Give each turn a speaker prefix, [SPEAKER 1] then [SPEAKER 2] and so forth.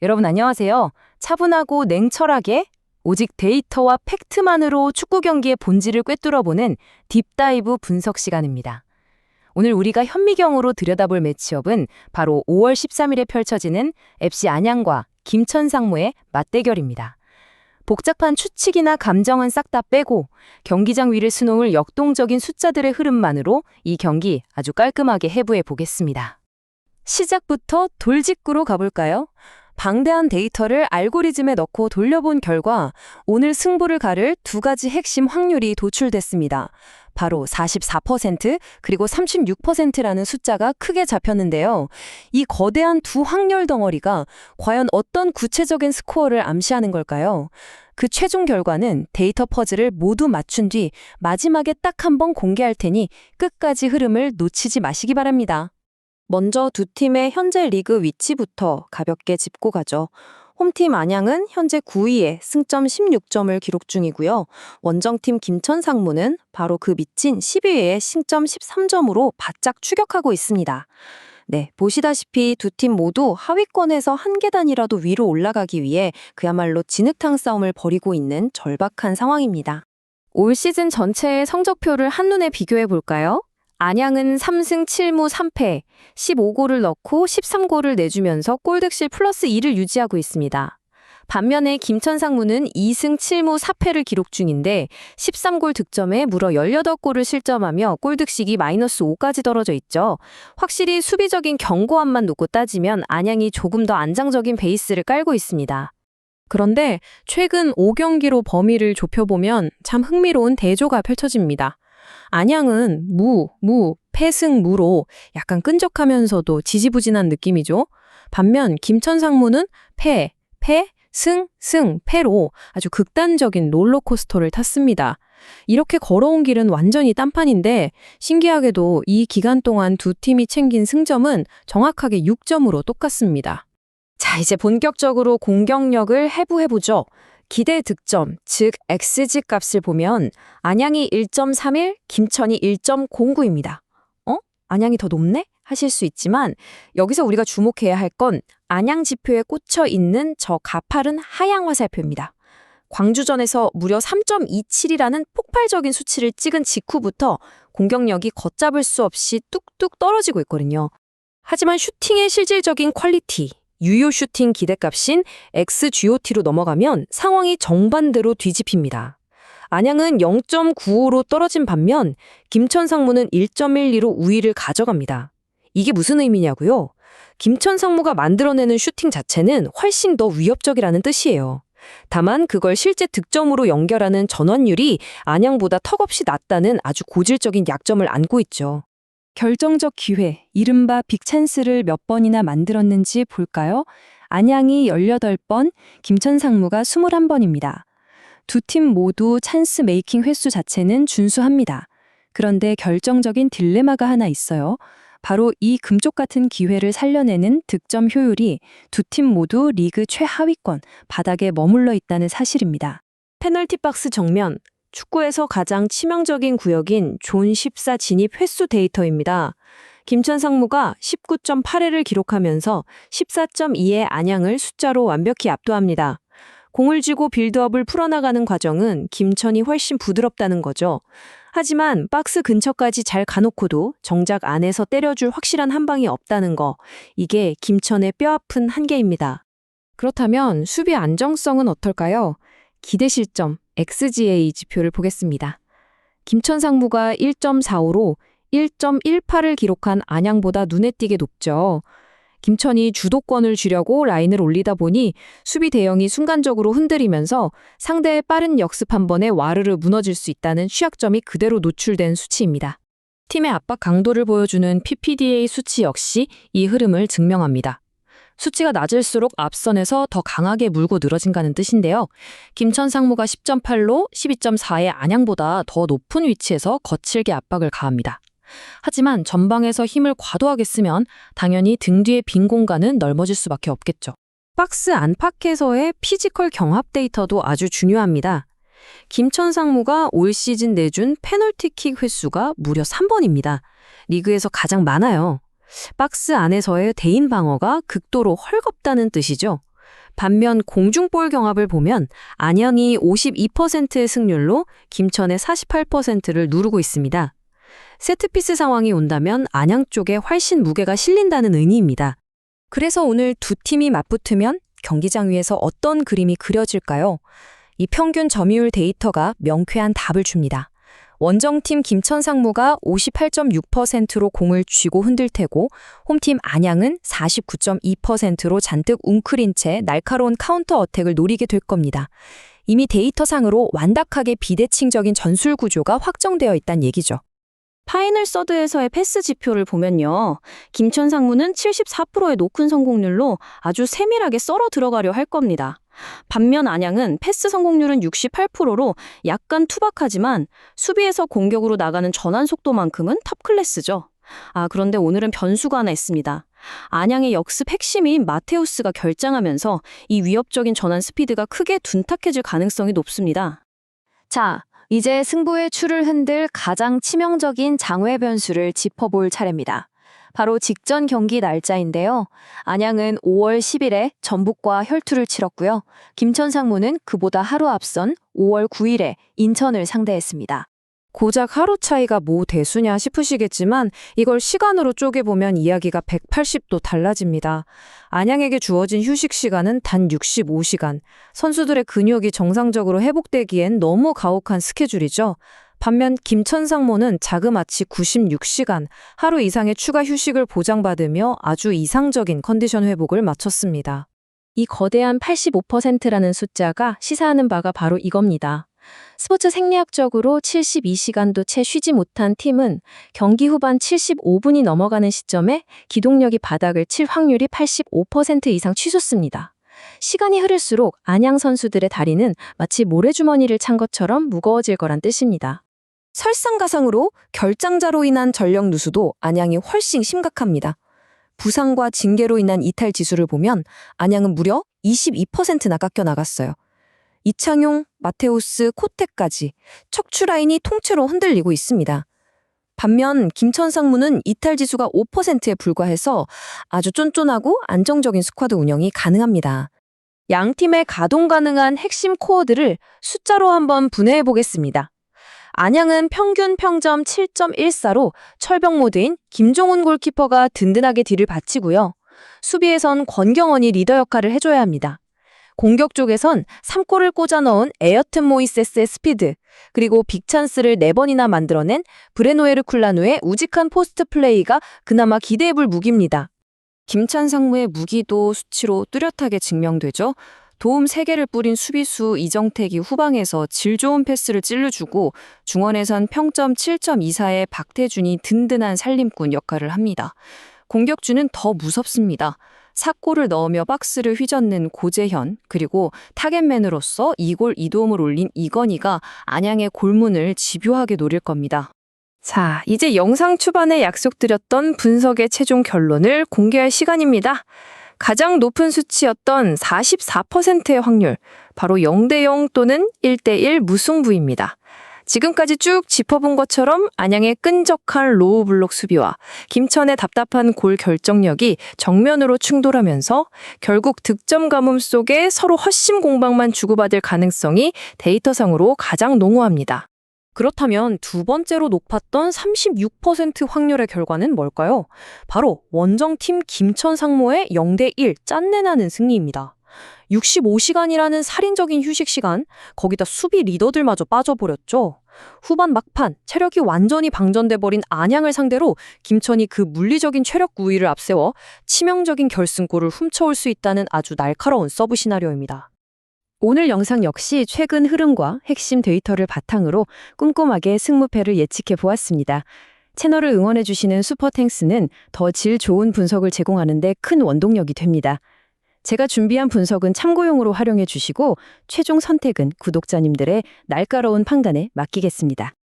[SPEAKER 1] 여러분 안녕하세요. 차분하고 냉철하게 오직 데이터와 팩트만으로 축구 경기의 본질을 꿰뚫어보는 딥다이브 분석 시간입니다. 오늘 우리가 현미경으로 들여다볼 매치업은 바로 5월 13일에 펼쳐지는 FC 안양과 김천 상무의 맞대결입니다. 복잡한 추측이나 감정은 싹 다 빼고 경기장 위를 수놓을 역동적인 숫자들의 흐름만으로 이 경기 아주 깔끔하게 해부해 보겠습니다. 시작부터 돌직구로 가볼까요? 방대한 데이터를 알고리즘에 넣고 돌려본 결과 오늘 승부를 가를 두 가지 핵심 확률이 도출됐습니다. 바로 44% 그리고 36%라는 숫자가 크게 잡혔는데요. 이 거대한 두 확률 덩어리가 과연 어떤 구체적인 스코어를 암시하는 걸까요? 그 최종 결과는 데이터 퍼즐을 모두 맞춘 뒤 마지막에 딱 한 번 공개할 테니 끝까지 흐름을 놓치지 마시기 바랍니다. 먼저 두 팀의 현재 리그 위치부터 가볍게 짚고 가죠. 홈팀 안양은 현재 9위에 승점 16점을 기록 중이고요. 원정팀 김천 상무는 바로 그 밑인 10위에 승점 13점으로 바짝 추격하고 있습니다. 네, 보시다시피 두 팀 모두 하위권에서 한 계단이라도 위로 올라가기 위해 그야말로 진흙탕 싸움을 벌이고 있는 절박한 상황입니다. 올 시즌 전체의 성적표를 한눈에 비교해 볼까요? 안양은 3승 7무 3패, 15골을 넣고 13골을 내주면서 골득실 플러스 2를 유지하고 있습니다. 반면에 김천 상무는 2승 7무 4패를 기록 중인데 13골 득점에 무려 18골을 실점하며 골득식이 마이너스 5까지 떨어져 있죠. 확실히 수비적인 견고함만 놓고 따지면 안양이 조금 더 안정적인 베이스를 깔고 있습니다. 그런데 최근 5경기로 범위를 좁혀보면 참 흥미로운 대조가 펼쳐집니다. 안양은 패승무로 약간 끈적하면서도 지지부진한 느낌이죠. 반면 김천 상무는 승패로 아주 극단적인 롤러코스터를 탔습니다. 이렇게 걸어온 길은 완전히 딴판인데 신기하게도 이 기간 동안 두 팀이 챙긴 승점은 정확하게 6점으로 똑같습니다. 자, 이제 본격적으로 공격력을 해부해보죠. 기대 득점, 즉 XG 값을 보면 안양이 1.31, 김천이 1.09입니다. 안양이 더 높네? 하실 수 있지만 여기서 우리가 주목해야 할 건 안양 지표에 꽂혀 있는 저 가파른 하향 화살표입니다. 광주전에서 무려 3.27이라는 폭발적인 수치를 찍은 직후부터 공격력이 걷잡을 수 없이 뚝뚝 떨어지고 있거든요. 하지만 슈팅의 실질적인 퀄리티, 유효 슈팅 기대값인 XGOT로 넘어가면 상황이 정반대로 뒤집힙니다. 안양은 0.95로 떨어진 반면 김천 상무는 1.12로 우위를 가져갑니다. 이게 무슨 의미냐고요? 김천 상무가 만들어내는 슈팅 자체는 훨씬 더 위협적이라는 뜻이에요. 다만 그걸 실제 득점으로 연결하는 전환율이 안양보다 턱없이 낮다는 아주 고질적인 약점을 안고 있죠. 결정적 기회, 이른바 빅찬스를 몇 번이나 만들었는지 볼까요? 안양이 18번, 김천 상무가 21번입니다. 두 팀 모두 찬스 메이킹 횟수 자체는 준수합니다. 그런데 결정적인 딜레마가 하나 있어요. 바로 이 금쪽 같은 기회를 살려내는 득점 효율이 두 팀 모두 리그 최하위권, 바닥에 머물러 있다는 사실입니다. 페널티 박스 정면, 축구에서 가장 치명적인 구역인 존 14 진입 횟수 데이터입니다. 김천 상무가 19.8회를 기록하면서 14.2의 안양을 숫자로 완벽히 압도합니다. 공을 쥐고 빌드업을 풀어나가는 과정은 김천이 훨씬 부드럽다는 거죠. 하지만 박스 근처까지 잘 가놓고도 정작 안에서 때려줄 확실한 한 방이 없다는 거, 이게 김천의 뼈아픈 한계입니다. 그렇다면 수비 안정성은 어떨까요? 기대 실점, XGA 지표를 보겠습니다. 김천 상무가 1.45로 1.18을 기록한 안양보다 눈에 띄게 높죠. 김천이 주도권을 쥐려고 라인을 올리다 보니 수비 대형이 순간적으로 흔들리면서 상대의 빠른 역습 한 번에 와르르 무너질 수 있다는 취약점이 그대로 노출된 수치입니다. 팀의 압박 강도를 보여주는 PPDA 수치 역시 이 흐름을 증명합니다. 수치가 낮을수록 앞선에서 더 강하게 물고 늘어진다는 뜻인데요. 김천 상무가 10.8로 12.4의 안양보다 더 높은 위치에서 거칠게 압박을 가합니다. 하지만 전방에서 힘을 과도하게 쓰면 당연히 등 뒤의 빈 공간은 넓어질 수밖에 없겠죠. 박스 안팎에서의 피지컬 경합 데이터도 아주 중요합니다. 김천 상무가 올 시즌 내준 페널티킥 횟수가 무려 3번입니다. 리그에서 가장 많아요. 박스 안에서의 대인 방어가 극도로 헐겁다는 뜻이죠. 반면 공중볼 경합을 보면 안양이 52%의 승률로 김천의 48%를 누르고 있습니다. 세트피스 상황이 온다면 안양 쪽에 훨씬 무게가 실린다는 의미입니다. 그래서 오늘 두 팀이 맞붙으면 경기장 위에서 어떤 그림이 그려질까요? 이 평균 점유율 데이터가 명쾌한 답을 줍니다. 원정팀 김천 상무가 58.6%로 공을 쥐고 흔들 테고 홈팀 안양은 49.2%로 잔뜩 웅크린 채 날카로운 카운터 어택을 노리게 될 겁니다. 이미 데이터상으로 완벽하게 비대칭적인 전술 구조가 확정되어 있다는 얘기죠.
[SPEAKER 2] 파이널 서드에서의 패스 지표를 보면요. 김천 상무는 74%의 높은 성공률로 아주 세밀하게 썰어 들어가려 할 겁니다. 반면 안양은 패스 성공률은 68%로 약간 투박하지만 수비에서 공격으로 나가는 전환 속도만큼은 탑 클래스죠. 그런데 오늘은 변수가 하나 있습니다. 안양의 역습 핵심인 마테우스가 결장하면서 이 위협적인 전환 스피드가 크게 둔탁해질 가능성이 높습니다.
[SPEAKER 3] 자, 이제 승부의 추를 흔들 가장 치명적인 장외 변수를 짚어볼 차례입니다. 바로 직전 경기 날짜인데요. 안양은 5월 10일에 전북과 혈투를 치렀고요. 김천 상무는 그보다 하루 앞선 5월 9일에 인천을 상대했습니다.
[SPEAKER 1] 고작 하루 차이가 뭐 대수냐 싶으시겠지만 이걸 시간으로 쪼개보면 이야기가 180도 달라집니다. 안양에게 주어진 휴식 시간은 단 65시간. 선수들의 근육이 정상적으로 회복되기엔 너무 가혹한 스케줄이죠. 반면 김천 상무는 자그마치 96시간, 하루 이상의 추가 휴식을 보장받으며 아주 이상적인 컨디션 회복을 마쳤습니다. 이 거대한 85%라는 숫자가 시사하는 바가 바로 이겁니다. 스포츠 생리학적으로 72시간도 채 쉬지 못한 팀은 경기 후반 75분이 넘어가는 시점에 기동력이 바닥을 칠 확률이 85% 이상 치솟습니다. 시간이 흐를수록 안양 선수들의 다리는 마치 모래주머니를 찬 것처럼 무거워질 거란 뜻입니다. 설상가상으로 결장자로 인한 전력 누수도 안양이 훨씬 심각합니다. 부상과 징계로 인한 이탈 지수를 보면 안양은 무려 22%나 깎여 나갔어요. 이창용, 마테우스, 코테까지 척추 라인이 통째로 흔들리고 있습니다. 반면 김천 상무는 이탈 지수가 5%에 불과해서 아주 쫀쫀하고 안정적인 스쿼드 운영이 가능합니다. 양 팀의 가동 가능한 핵심 코어들을 숫자로 한번 분해해 보겠습니다. 안양은 평균 평점 7.14로 철벽 모드인 김종훈 골키퍼가 든든하게 뒤를 바치고요. 수비에선 권경원이 리더 역할을 해줘야 합니다. 공격 쪽에선 3골을 꽂아 넣은 에어튼 모이세스의 스피드, 그리고 빅찬스를 4번이나 만들어낸 브레노에르 쿨라누의 우직한 포스트 플레이가 그나마 기대해볼 무기입니다. 김찬 상무의 무기도 수치로 뚜렷하게 증명되죠. 도움 3개를 뿌린 수비수 이정택이 후방에서 질 좋은 패스를 찔러주고 중원에선 평점 7.24의 박태준이 든든한 살림꾼 역할을 합니다. 공격주는 더 무섭습니다. 4골을 넣으며 박스를 휘젓는 고재현, 그리고 타겟맨으로서 2골 2도움을 올린 이건희가 안양의 골문을 집요하게 노릴 겁니다. 자, 이제 영상 초반에 약속드렸던 분석의 최종 결론을 공개할 시간입니다. 가장 높은 수치였던 44%의 확률, 바로 0대0 또는 1대1 무승부입니다. 지금까지 쭉 짚어본 것처럼 안양의 끈적한 로우 블록 수비와 김천의 답답한 골 결정력이 정면으로 충돌하면서 결국 득점 가뭄 속에 서로 헛심 공방만 주고받을 가능성이 데이터상으로 가장 농후합니다. 그렇다면 두 번째로 높았던 36% 확률의 결과는 뭘까요? 바로 원정팀 김천 상무의 0대1 짠내나는 승리입니다. 65시간이라는 살인적인 휴식 시간, 거기다 수비 리더들마저 빠져버렸죠. 후반 막판, 체력이 완전히 방전돼버린 안양을 상대로 김천이 그 물리적인 체력 우위를 앞세워 치명적인 결승골을 훔쳐올 수 있다는 아주 날카로운 서브 시나리오입니다. 오늘 영상 역시 최근 흐름과 핵심 데이터를 바탕으로 꼼꼼하게 승무패를 예측해 보았습니다. 채널을 응원해주시는 슈퍼탱스는 더 질 좋은 분석을 제공하는 데 큰 원동력이 됩니다. 제가 준비한 분석은 참고용으로 활용해 주시고 최종 선택은 구독자님들의 날카로운 판단에 맡기겠습니다.